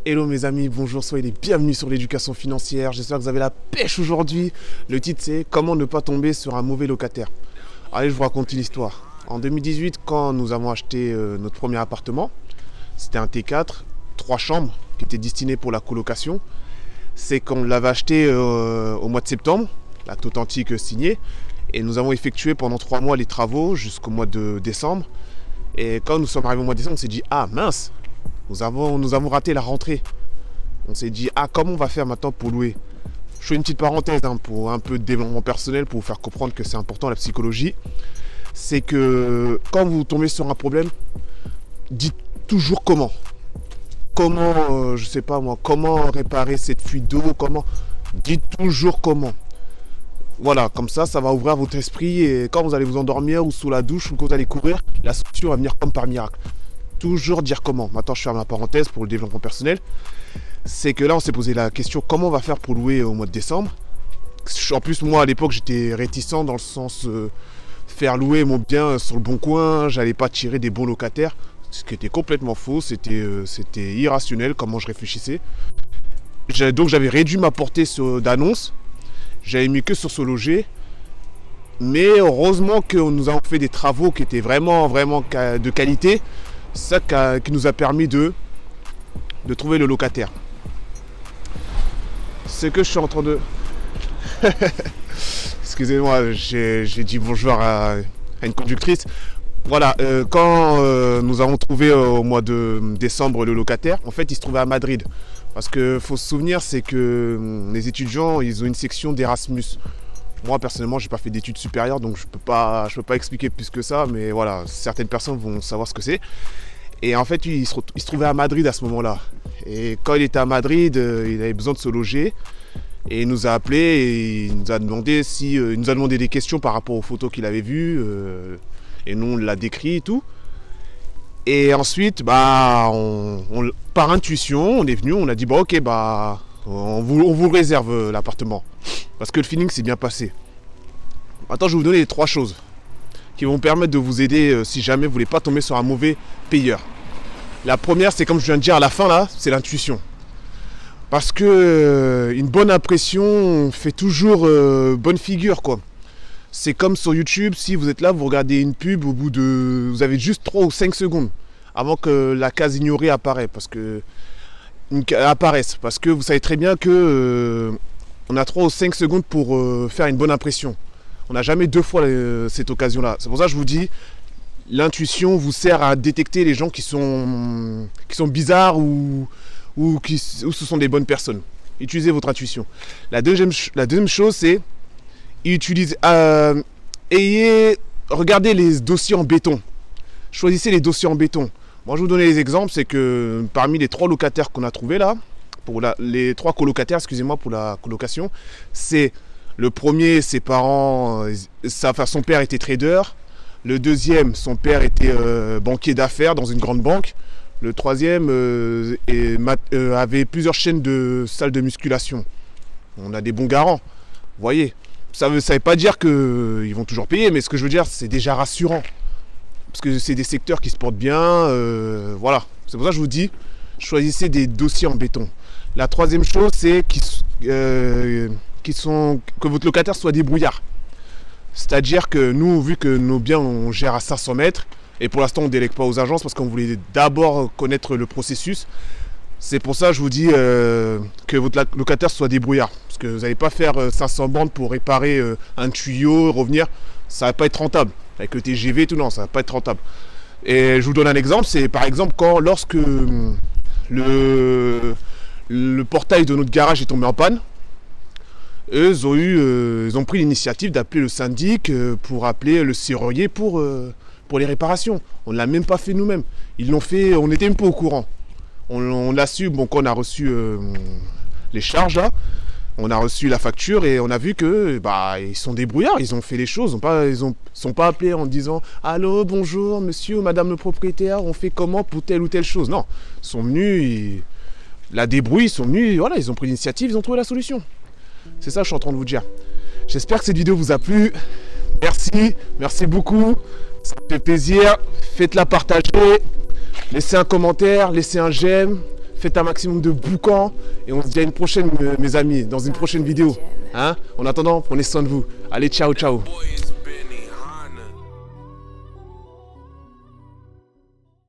Hello mes amis, bonjour, soyez les bienvenus sur l'éducation financière. J'espère que vous avez la pêche aujourd'hui. Le titre c'est comment ne pas tomber sur un mauvais locataire. Allez, je vous raconte une histoire. En 2018, quand nous avons acheté notre premier appartement, c'était un T4, 3 chambres qui étaient destinées pour la colocation. C'est qu'on l'avait acheté au mois de septembre, la toute antique signée. Et nous avons effectué pendant 3 mois les travaux jusqu'au mois de décembre. Et quand nous sommes arrivés au mois de décembre, on s'est dit « Ah mince !» Nous avons raté la rentrée. On s'est dit, comment on va faire maintenant pour louer? Je fais une petite parenthèse pour un peu de développement personnel, pour vous faire comprendre que c'est important la psychologie. C'est que quand vous tombez sur un problème, dites toujours comment. Comment, je sais pas moi, comment réparer cette fuite d'eau, comment. Dites toujours comment. Voilà, comme ça va ouvrir votre esprit et quand vous allez vous endormir ou sous la douche ou quand vous allez courir, la solution va venir comme par miracle. Toujours dire comment. Maintenant, je ferme la parenthèse pour le développement personnel. C'est que là, on s'est posé la question comment on va faire pour louer au mois de décembre. En plus, moi, à l'époque, j'étais réticent dans le sens faire louer mon bien sur le bon coin. J'allais pas tirer des bons locataires. Ce qui était complètement faux. C'était irrationnel comment je réfléchissais. Donc, j'avais réduit ma portée d'annonce. J'avais mis que sur ce loger. Mais heureusement que nous avons fait des travaux qui étaient vraiment de qualité. C'est ça qui nous a permis de trouver le locataire. C'est que je suis en train de... Excusez-moi, j'ai dit bonjour à une conductrice. Voilà, quand nous avons trouvé au mois de décembre le locataire, en fait il se trouvait à Madrid. Parce que faut se souvenir, c'est que les étudiants, ils ont une section d'Erasmus. Moi personnellement, j'ai pas fait d'études supérieures, donc je peux pas expliquer plus que ça, mais voilà, certaines personnes vont savoir ce que c'est. Et en fait, il se trouvait à Madrid à ce moment-là. Et quand il était à Madrid, il avait besoin de se loger. Et il nous a appelé et il nous a demandé des questions par rapport aux photos qu'il avait vues. Et nous, on l'a décrit et tout. Et ensuite, par intuition, on est venu, on a dit ok, on vous réserve l'appartement. Parce que le feeling s'est bien passé. Maintenant, je vais vous donner les 3 choses qui vont permettre de vous aider si jamais vous voulez pas tomber sur un mauvais payeur. La première, c'est comme je viens de dire à la fin là, c'est l'intuition. Parce que une bonne impression fait toujours bonne figure quoi. C'est comme sur YouTube, si vous êtes là, vous regardez une pub, vous avez juste 3 ou 5 secondes avant que la case ignorée apparaisse. Parce que vous savez très bien que on a 3 ou 5 secondes pour faire une bonne impression. On n'a jamais 2 fois cette occasion-là. C'est pour ça que je vous dis, l'intuition vous sert à détecter les gens qui sont bizarres ou ce sont des bonnes personnes. Utilisez votre intuition. La deuxième chose, c'est regardez les dossiers en béton. Choisissez les dossiers en béton. Moi, je vais vous donner les exemples. C'est que parmi les 3 locataires qu'on a trouvés là, les 3 colocataires, excusez-moi, pour la colocation, c'est le premier, ses parents, son père était trader. Le deuxième, son père était banquier d'affaires dans une grande banque. Le troisième avait plusieurs chaînes de salles de musculation. On a des bons garants, vous voyez. Ça ne veut pas dire qu'ils vont toujours payer, mais ce que je veux dire, c'est déjà rassurant. Parce que c'est des secteurs qui se portent bien, voilà. C'est pour ça que je vous dis, choisissez des dossiers en béton. La troisième chose, c'est que votre locataire soit débrouillard. C'est-à-dire que nous, vu que nos biens, on gère à 500 mètres, et pour l'instant, on ne délègue pas aux agences parce qu'on voulait d'abord connaître le processus. C'est pour ça que je vous dis que votre locataire soit débrouillard. Parce que vous n'allez pas faire 500 bandes pour réparer un tuyau, revenir. Ça ne va pas être rentable. Avec le TGV et tout, non, ça ne va pas être rentable. Et je vous donne un exemple. C'est par exemple lorsque le portail de notre garage est tombé en panne. Eux, ils ont pris l'initiative d'appeler le syndic pour appeler le serrurier pour les réparations. On ne l'a même pas fait nous-mêmes. Ils l'ont fait, on n'était même pas au courant. On l'a su, quand on a reçu les charges là, on a reçu la facture et on a vu que ils sont débrouillards, ils ont fait les choses, ils sont pas appelés en disant allô, bonjour, monsieur ou madame le propriétaire, on fait comment pour telle ou telle chose. Non, ils sont venus, la débrouille, ils sont venus, voilà, ils ont pris l'initiative, ils ont trouvé la solution. C'est ça que je suis en train de vous dire. J'espère que cette vidéo vous a plu. Merci beaucoup. Ça me fait plaisir. Faites-la partager. Laissez un commentaire, laissez un j'aime. faites un maximum de boucan et on se dit à une prochaine mes amis, dans une prochaine vidéo. Hein? En attendant, prenez soin de vous. Allez, ciao, ciao.